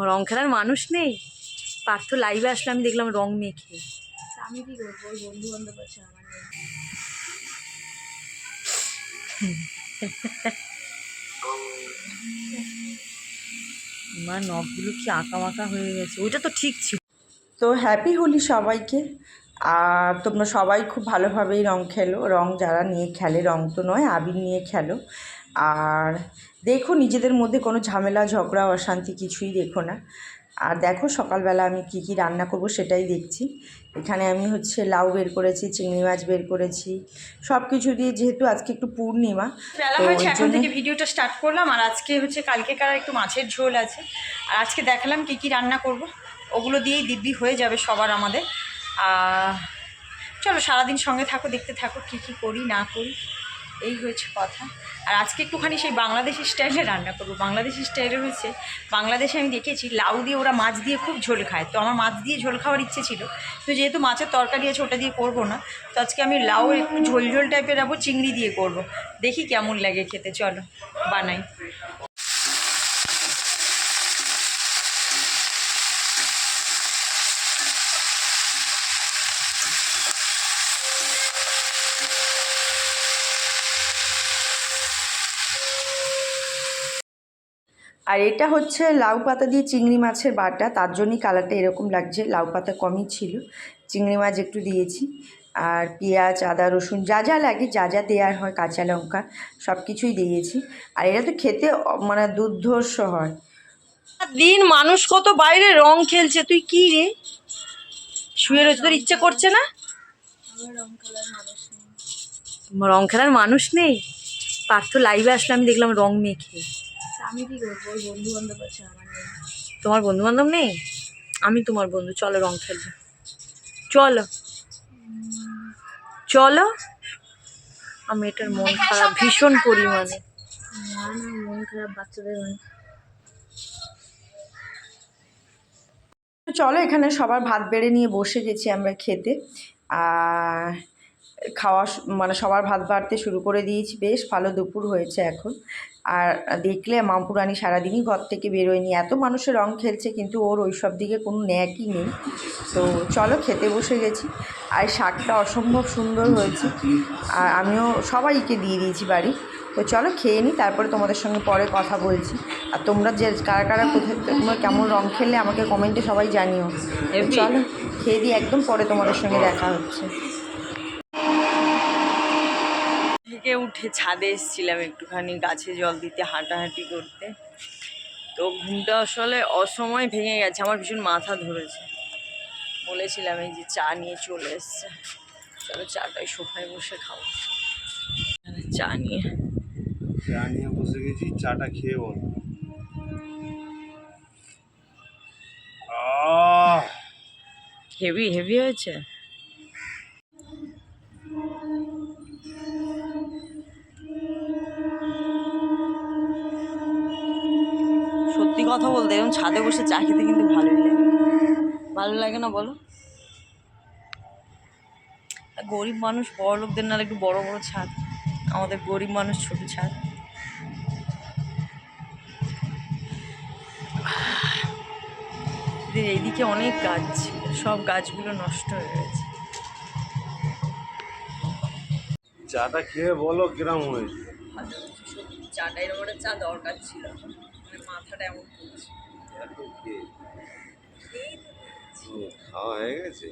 রং খেলার মানুষ নেই। পার্থ লাইভে আসলে আমি দেখলাম রং মেখে। আমি কি করবো, ওই বন্ধু বান্ধব আছে আমার নেই। আমার নখগুলো কি আঁকা মাকা হয়ে গেছে, ওইটা তো ঠিক ছিল। তো হ্যাপি হোলি সবাইকে। আর তোমরা সবাই খুব ভালোভাবেই রং খেলো। রং যারা নিয়ে খেলে, রং তো নয়, আবির নিয়ে খেলো। আর দেখো নিজেদের মধ্যে কোনো ঝামেলা ঝগড়া অশান্তি কিছুই দেখো না। আর দেখো সকালবেলা আমি কি কি রান্না করব সেটাই দেখছি। এখানে আমি হচ্ছে লাউ বের করেছি, চিংড়ি মাছ বের করেছি, সব কিছু দিয়ে, যেহেতু আজকে একটু পূর্ণিমা বেলা হয়েছে, এখন থেকে ভিডিওটা স্টার্ট করলাম। আর আজকে হচ্ছে কালকেকার একটু মাছের ঝোল আছে। আর আজকে দেখালাম কি কি রান্না করব, ওগুলো দিয়েই দিব্যি হয়ে যাবে সবার আমাদের। চলো সারাদিন সঙ্গে থাকো, দেখতে থাকো কি কি করি না করি, এই হয়েছে কথা। আর আজকে একটুখানি সেই বাংলাদেশি স্টাইলে রান্না করবো। বাংলাদেশি স্টাইলে হচ্ছে, বাংলাদেশে আমি দেখেছি লাউ দিয়ে ওরা মাছ দিয়ে খুব ঝোল খায়। তো আমার মাছ দিয়ে ঝোল খাওয়ার ইচ্ছে ছিল, তো যেহেতু মাছের তরকারি আছে ওটা দিয়ে করবো না, তো আজকে আমি লাউ একটু ঝোল ঝোল টাইপের রাখবো, চিংড়ি দিয়ে করব। দেখি কেমন লাগে খেতে, চলো বানাই। আর এটা হচ্ছে লাউ পাতা দিয়ে চিংড়ি মাছের বাটা, তার জন্যই কালারটা এরকম লাগছে। লাউ পাতা কমই ছিল, চিংড়ি মাছ একটু দিয়েছি। আর পেঁয়াজ আদা রসুন যা যা লাগে, যা যা দেওয়ার হয়, কাঁচা লঙ্কা সব কিছুই দিয়েছি। আর এটা তো খেতে মানে দুর্ধর্ষ হয়। দিন মানুষ কত বাইরে রং খেলছে, তুই কি রে শুয়ে রয়েছে, তোর ইচ্ছে করছে না? রং খেলার মানুষ নেই। পার্থ লাইভে আসলে আমি দেখলাম রং মেখে। আমি কি করবো, ওই বন্ধু বান্ধব আছে আমার নেই। তোমার বন্ধু বান্ধব নেই? আমি তোমার বন্ধু, চলো রং খেলবো, চলো চলো। আমি এটার মন খারাপ ভীষণ পরিমাণে। না না, মন খারাপ বাচ্চাদের হয়। চলো এখানে সবার ভাত বেড়ে নিয়ে বসে গেছি আমরা খেতে। আর খাওয়া মানে সবার ভাত বাড়তে শুরু করে দিয়েছি। বেশ ভালো দুপুর হয়েছে এখন। আর দেখলে মামপুরানি সারাদিনই ঘর থেকে বেরোয়নি, এত মানুষের রং খেলছে, কিন্তু ওর ওই সব দিকে কোনো ন্যাকই নেই। তো চলো খেতে বসে গেছি। আর শাকটা অসম্ভব সুন্দর হয়েছে, আর আমিও সবাইকে দিয়ে দিয়েছি বাড়ি। তো চলো খেয়ে নিই, তারপরে তোমাদের সঙ্গে পরে কথা বলছি। আর তোমরা যে কারা কারা কোথায়, তোমরা কেমন রং খেললে আমাকে কমেন্টে সবাই জানিও। চলো খেয়ে দিই, একদম পরে তোমাদের সঙ্গে দেখা হচ্ছে। থেকে উঠে ছাদে এসেছিলাম একটুখানি গাছে জল দিতে, হাঁটাহাঁটি করতে। তো ঘুমটা আসলে অসময় ভেঙে গেছে, আমার ভীষণ মাথা ধরেছে। বলেছিলাম এই যে চা নিয়ে চলে এসছে, চলো চাটাই সোফায় বসে খাবো। চা নিয়ে বসে গেছি, চাটা খেয়ে বল। হেভি হেভি হয়েছে। সত্যি কথা বলতে এরকম ছাদে বসে চা খেতে কিন্তু ভালোই লাগে। ভালো লাগে না বলো? গরিব মানুষ বড় লোকদের নাহলে একটু বড় বড় ছাদ, আমাদের গরিব মানুষ ছোট ছাদ। এইদিকে অনেক গাছ ছিল, সব গাছগুলো নষ্ট হয়ে গেছে। চাটা খেয়ে বলো কিরম হয়েছে। সত্যি চাটা এরকম একটা চা দরকার ছিল, মানে মাথাটা এমন করছে। খাওয়া হয়ে গেছে।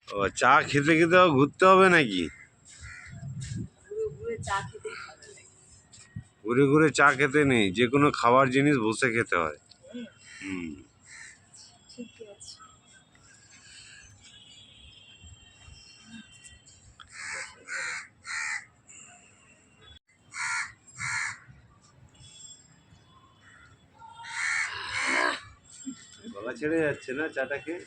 ও চা খেতে খেতে ঘুরতে হবে নাকি? ঘুরে ঘুরে চা খেতে নেই, যে কোনো খাবার জিনিস বসে খেতে হয়। গলা ছেড়ে যাচ্ছে না চাটা খেয়ে?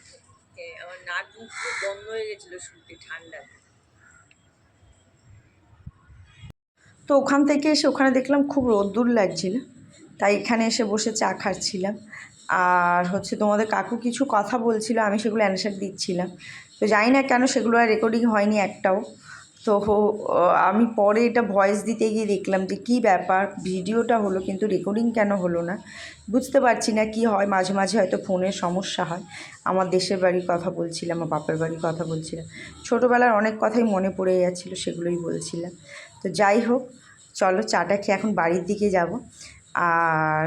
আমার নাক মুখ বন্ধ হয়ে গেছিল শুনতে, ঠান্ডা। তো ওখান থেকে এসে ওখানে দেখলাম খুব রোদ্দুর লাগছিল, তাই এখানে এসে বসে চা খাচ্ছিলাম। আর হচ্ছে তোমাদের কাকু কিছু কথা বলছিল, আমি সেগুলো অ্যানসার দিচ্ছিলাম। তো জানি না কেন সেগুলো আর রেকর্ডিং হয়নি একটাও। তো আমি পরে এটা ভয়েস দিতে গিয়ে দেখলাম যে কী ব্যাপার, ভিডিওটা হলো কিন্তু রেকর্ডিং কেন হলো না, বুঝতে পারছি না কি হয়। মাঝে মাঝে হয়তো ফোনের সমস্যা হয়। আমার দেশের বাড়ির কথা বলছিলাম, আমার বাপের বাড়ির কথা বলছিলাম, ছোটোবেলার অনেক কথাই মনে পড়ে যাচ্ছিলো, সেগুলোই বলছিলাম। তো যাই হোক, চলো চাটা খেয়ে এখন বাড়ির দিকে যাব। আর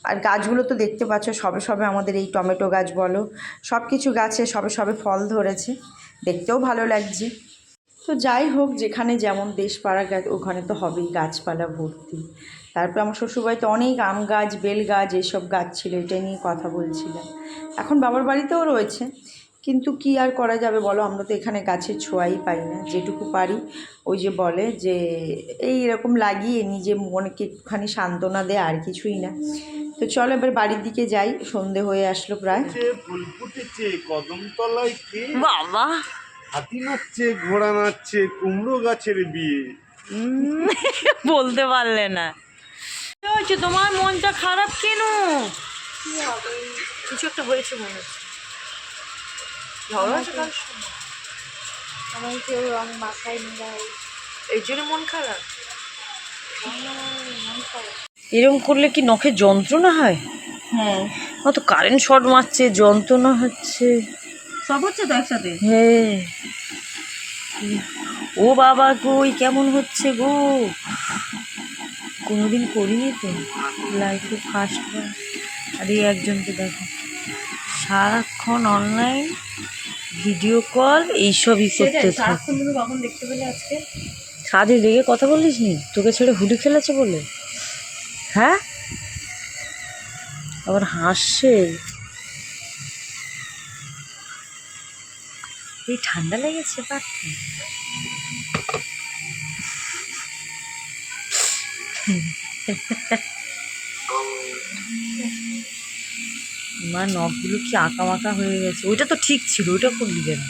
আর গাছগুলো তো দেখতে পাচ্ছ, সবে সবে আমাদের এই টমেটো গাছ বলো, সব কিছু গাছে সবে সবে ফল ধরেছে, দেখতেও ভালো লাগছে। তো যাই হোক, যেখানে যেমন দেশ পাড়া গাছ, ওখানে তো হবেই গাছপালা ভর্তি। তারপর আমার শ্বশুরবাড়িতে অনেক আম গাছ, বেল গাছ, এইসব গাছ ছিল, এটা নিয়ে কথা বলছিলাম। এখন বাবার বাড়িতেও রয়েছে, কিন্তু কি আর করা যাবে বলো, আমরা তো এখানে গাছের ছোঁয়াই পাই না। যেটুকু পারি ওই যে বলে যে এই এরকম লাগিয়ে নিজে মনকে একটুখানি সান্ত্বনা দেয়, আর কিছুই না। তো চলো এবার বাড়ির দিকে যাই, সন্ধে হয়ে আসলো প্রায়। ফুল ফুটেছে কদমতলায়, কে বাবা, হাতি নাচছে, ঘোড়া নাচছে, কুমড়ো গাছের বিয়ে। বলতে পারলে না। কি হয়েছে তোমার, মনটা খারাপ কেন? কি হবে? কিছু একটা হয়েছে মনে হচ্ছে। আমার কেউ রং মাথায় মিলাই, এই জন্য মন খারাপ। মন খারাপ। এরকম করলে কি নখে যন্ত্রণা হয়? হ্যাঁ, অত কারেন্ট শর্ট মারছে, যন্ত্রণা হচ্ছে। সব হচ্ছে তো একসাথে। হ্যাঁ, ও বাবা কই কেমন হচ্ছে গো, কোনোদিন করিনি তো, লাইফে ফার্স্ট বার। আর এই একজনকে দেখো সারাক্ষণ অনলাইন ভিডিও কল এইসবই করতে থাকে। কখন দেখতে পেলে আজকে? সারাদিন রেগে কথা বলিস নি, তোকে ছেড়ে হুডি খেলেছে বলে? হ্যাঁ, আবার হাসছে। এই ঠান্ডা লেগেছে পারতে। মা নখগুলো কি আঁকা মাকা হয়ে গেছে, ওইটা তো ঠিক ছিল, ওইটা করলি কেন?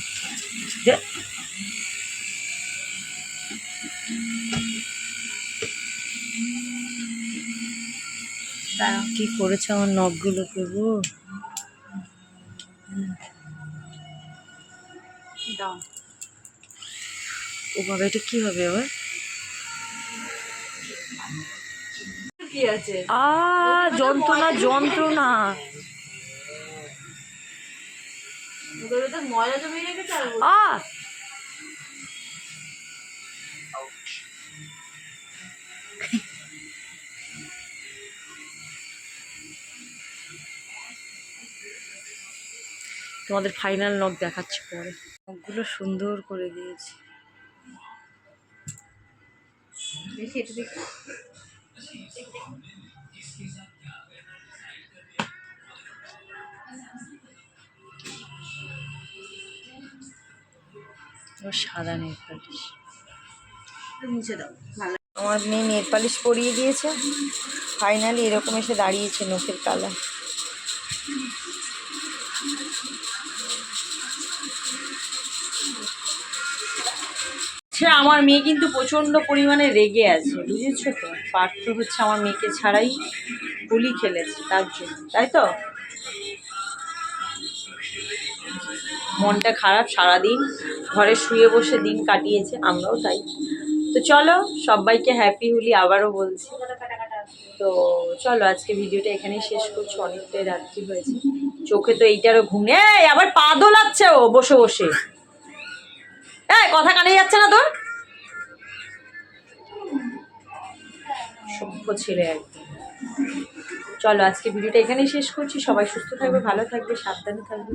কি করেছে আমার নখগুলোকে গো। ও বাবা, এটা কি হবে আবার? কি আছে? যন্ত্রণা যন্ত্রণা। ওদের ভেতর ময়লা জমিয়ে রেখেছে আর তোমাদের ফাইনাল নখ দেখাচ্ছি পরে। নখগুলো সুন্দর করে দিয়েছি। দেখি এটা দেখি। সাদা নেল পালিশ মুছে দাও। আমার মেয়ে নেল পালিশ পরিয়ে দিয়েছে, ফাইনালি এরকম এসে দাঁড়িয়েছে নখের কালার। আমার মেয়ে কিন্তু প্রচণ্ড পরিমাণে রেগে আছে, বুঝেছো তো। পার্থ হচ্ছে আমার মেয়েকে ছাড়াই হোলি খেলেছে, তার জন্য, তাই তো। মনটা খারাপ, সারাদিন ঘরে শুয়ে বসে দিন কাটিয়েছে, আমরাও তাই। তো চলো সবাইকে হ্যাপি হোলি আবারও বলছি। তো চলো আজকে ভিডিওটা এখানেই শেষ করছি, অনেকটাই রাত্রি হয়েছে, চোখে তো এইটারও ঘুমে। আবার পা দোলাচ্ছে ও বসে বসে, কথা কানে যাচ্ছে না তোর? সভ্য ছেলে একদম। চলো আজকে ভিডিওটা এখানেই শেষ করছি, সবাই সুস্থ থাকবে, ভালো থাকবে, সাবধানে থাকবে।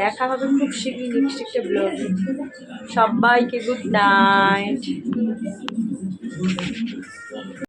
দেখা হবে খুব শীঘ্রই নেক্সট একটা ব্লগে। সবাইকে গুড নাইট।